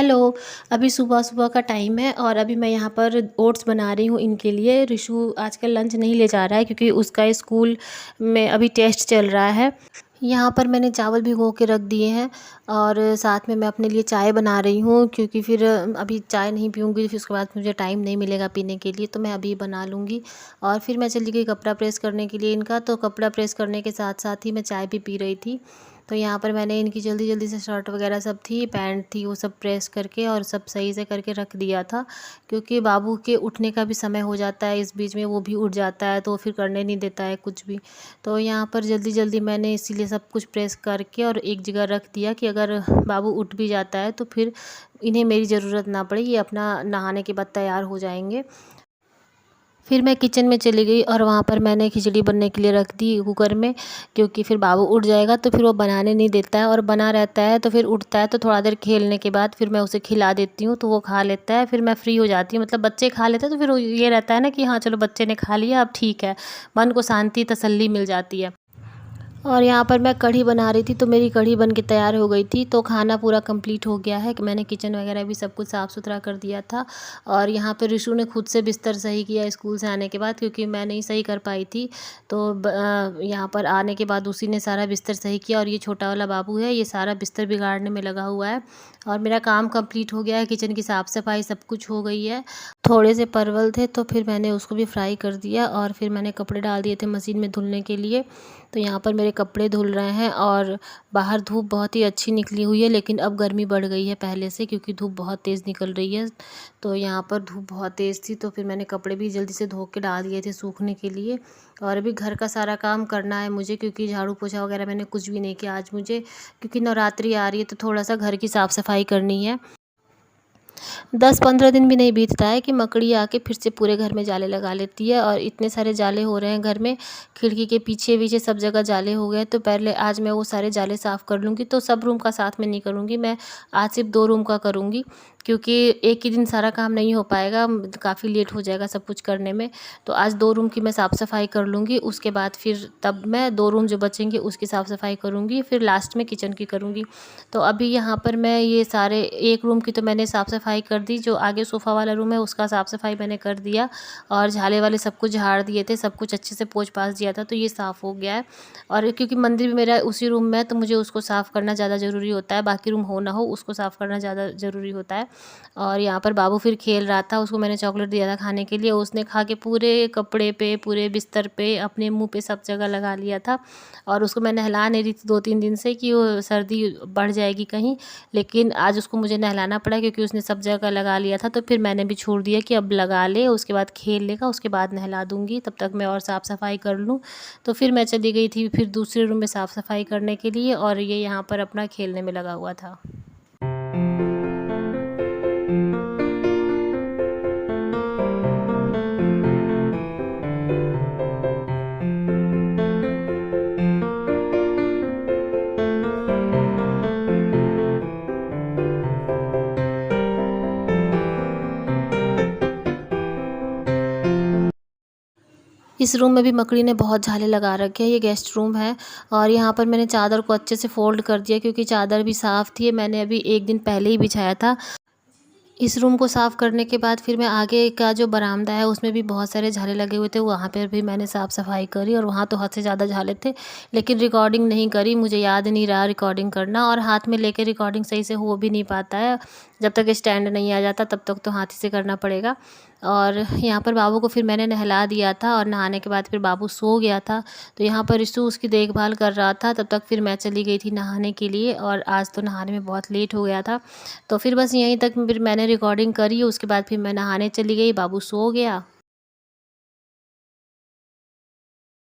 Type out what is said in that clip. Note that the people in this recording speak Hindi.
हेलो। अभी सुबह-सुबह का टाइम है और अभी मैं यहाँ पर ओट्स बना रही हूँ इनके लिए। ऋषु आजकल लंच नहीं ले जा रहा है क्योंकि उसका स्कूल में अभी टेस्ट चल रहा है। यहाँ पर मैंने चावल भिगो के रख दिए हैं और साथ में मैं अपने लिए चाय बना रही हूँ क्योंकि फिर अभी चाय नहीं पीऊँगी फिर उसके बाद मुझे टाइम नहीं मिलेगा पीने के लिए, तो मैं अभी बना लूँगी। और फिर मैं चली गई कपड़ा प्रेस करने के लिए इनका, तो कपड़ा प्रेस करने के साथ-साथ ही मैं चाय भी पी रही थी। तो यहाँ पर मैंने इनकी जल्दी-जल्दी से शर्ट वगैरह सब थी, पैंट थी, वो सब प्रेस करके और सब सही से करके रख दिया था क्योंकि बाबू के उठने का भी समय हो जाता है, इस बीच में वो भी उठ जाता है तो फिर करने नहीं देता है कुछ भी। तो यहाँ पर जल्दी-जल्दी मैंने इसीलिए सब कुछ प्रेस करके और एक जगह रख दिया कि अगर बाबू उठ भी जाता है तो फिर इन्हें मेरी ज़रूरत ना पड़े, ये अपना नहाने के बाद तैयार हो जाएँगे। फिर मैं किचन में चली गई और वहाँ पर मैंने खिचड़ी बनने के लिए रख दी कुकर में, क्योंकि फिर बाबू उठ जाएगा तो फिर वो बनाने नहीं देता है और बना रहता है तो फिर उठता है तो थोड़ा देर खेलने के बाद फिर मैं उसे खिला देती हूँ तो वो खा लेता है। फिर मैं फ्री हो जाती हूँ, मतलब बच्चे खा लेते हैं तो फिर वो ये रहता है ना कि हाँ चलो बच्चे ने खा लिया अब ठीक है, मन को शांति तसल्ली मिल जाती है। और यहाँ पर मैं कढ़ी बना रही थी तो मेरी कढ़ी बन के तैयार हो गई थी, तो खाना पूरा कंप्लीट हो गया है कि मैंने किचन वगैरह भी सब कुछ साफ़ सुथरा कर दिया था। और यहाँ पर ऋषु ने खुद से बिस्तर सही किया स्कूल से आने के बाद, क्योंकि मैं नहीं सही कर पाई थी। तो यहाँ पर आने के बाद उसी ने सारा बिस्तर सही किया और ये छोटा वाला बाबू है, ये सारा बिस्तर बिगाड़ने में लगा हुआ है। और मेरा काम कंप्लीट हो गया है, किचन की साफ़ सफाई सब कुछ हो गई है। थोड़े से परवल थे तो फिर मैंने उसको भी फ्राई कर दिया और फिर मैंने कपड़े डाल दिए थे मशीन में धुलने के लिए। तो यहाँ पर मेरे कपड़े धुल रहे हैं और बाहर धूप बहुत ही अच्छी निकली हुई है, लेकिन अब गर्मी बढ़ गई है पहले से, क्योंकि धूप बहुत तेज़ निकल रही है। तो यहाँ पर धूप बहुत तेज़ थी तो फिर मैंने कपड़े भी जल्दी से धो के डाल दिए थे सूखने के लिए। और अभी घर का सारा काम करना है मुझे, क्योंकि झाड़ू पोछा वगैरह मैंने कुछ भी नहीं किया आज मुझे, क्योंकि नवरात्रि आ रही है तो थोड़ा सा घर की साफ़ सफाई करनी है। 10-15 दिन भी नहीं बीतता है कि मकड़ी आके फिर से पूरे घर में जाले लगा लेती है, और इतने सारे जाले हो रहे हैं घर में, खिड़की के पीछे-वीछे सब जगह जाले हो गए। तो पहले आज मैं वो सारे जाले साफ़ कर लूँगी, तो सब रूम का साथ में नहीं करूँगी, मैं आज सिर्फ 2 रूम का करूँगी, क्योंकि एक ही दिन सारा काम नहीं हो पाएगा, काफ़ी लेट हो जाएगा सब कुछ करने में। तो आज 2 रूम की मैं साफ़-सफ़ाई कर लूँगी, उसके बाद फिर तब मैं 2 रूम जो बचेंगे उसकी साफ़-सफ़ाई करूँगी, फिर लास्ट में किचन की करूँगी। तो अभी यहाँ पर मैं ये सारे एक रूम की तो मैंने साफ़-सफ़ाई कर दी, जो आगे सोफ़ा वाला रूम है उसका साफ़-सफ़ाई मैंने कर दिया और झाले वाले सब कुछ झाड़ दिए थे, सब कुछ अच्छे से पोंछ-पाछ दिया था, तो ये साफ़ हो गया है। और क्योंकि मंदिर भी मेरा उसी रूम में है तो मुझे उसको साफ़ करना ज़्यादा ज़रूरी होता है, बाकी रूम हो ना हो उसको साफ़ करना ज़्यादा ज़रूरी होता है। और यहाँ पर बाबू फिर खेल रहा था, उसको मैंने चॉकलेट दिया था खाने के लिए, उसने खा के पूरे कपड़े पे, पूरे बिस्तर पे, अपने मुँह पे सब जगह लगा लिया था। और उसको मैं नहला नहीं रही थी 2-3 दिन से कि वो सर्दी बढ़ जाएगी कहीं, लेकिन आज उसको मुझे नहलाना पड़ा क्योंकि उसने सब जगह लगा लिया था। तो फिर मैंने भी छोड़ दिया कि अब लगा ले, उसके बाद खेल लेगा, उसके बाद नहला दूँगी, तब तक मैं और साफ़-सफ़ाई कर लूँ। तो फिर मैं चली गई थी फिर दूसरे रूम में साफ़-सफ़ाई करने के लिए, और ये यहाँ पर अपना खेलने में लगा हुआ था। इस रूम में भी मकड़ी ने बहुत झाले लगा रखे हैं, ये गेस्ट रूम है। और यहाँ पर मैंने चादर को अच्छे से फ़ोल्ड कर दिया क्योंकि चादर भी साफ़ थी, मैंने अभी 1 दिन पहले ही बिछाया था। इस रूम को साफ़ करने के बाद फिर मैं आगे का जो बरामदा है उसमें भी बहुत सारे झाले लगे हुए थे, वहाँ पर भी मैंने साफ़ सफाई करी, और वहाँ तो हद से ज़्यादा झाले थे, लेकिन रिकॉर्डिंग नहीं करी, मुझे याद नहीं रहा रिकॉर्डिंग करना, और हाथ में लेके रिकॉर्डिंग सही से हो भी नहीं पाता है, जब तक स्टैंड नहीं आ जाता तब तक तो हाथ ही से करना पड़ेगा। और यहाँ पर बाबू को फिर मैंने नहला दिया था और नहाने के बाद फिर बाबू सो गया था, तो यहाँ पर ऋषु उसकी देखभाल कर रहा था, तब तक फिर मैं चली गई थी नहाने के लिए, और आज तो नहाने में बहुत लेट हो गया था। तो फिर बस यहीं तक फिर मैंने रिकॉर्डिंग करी, उसके बाद फिर मैं नहाने चली गई, बाबू सो गया।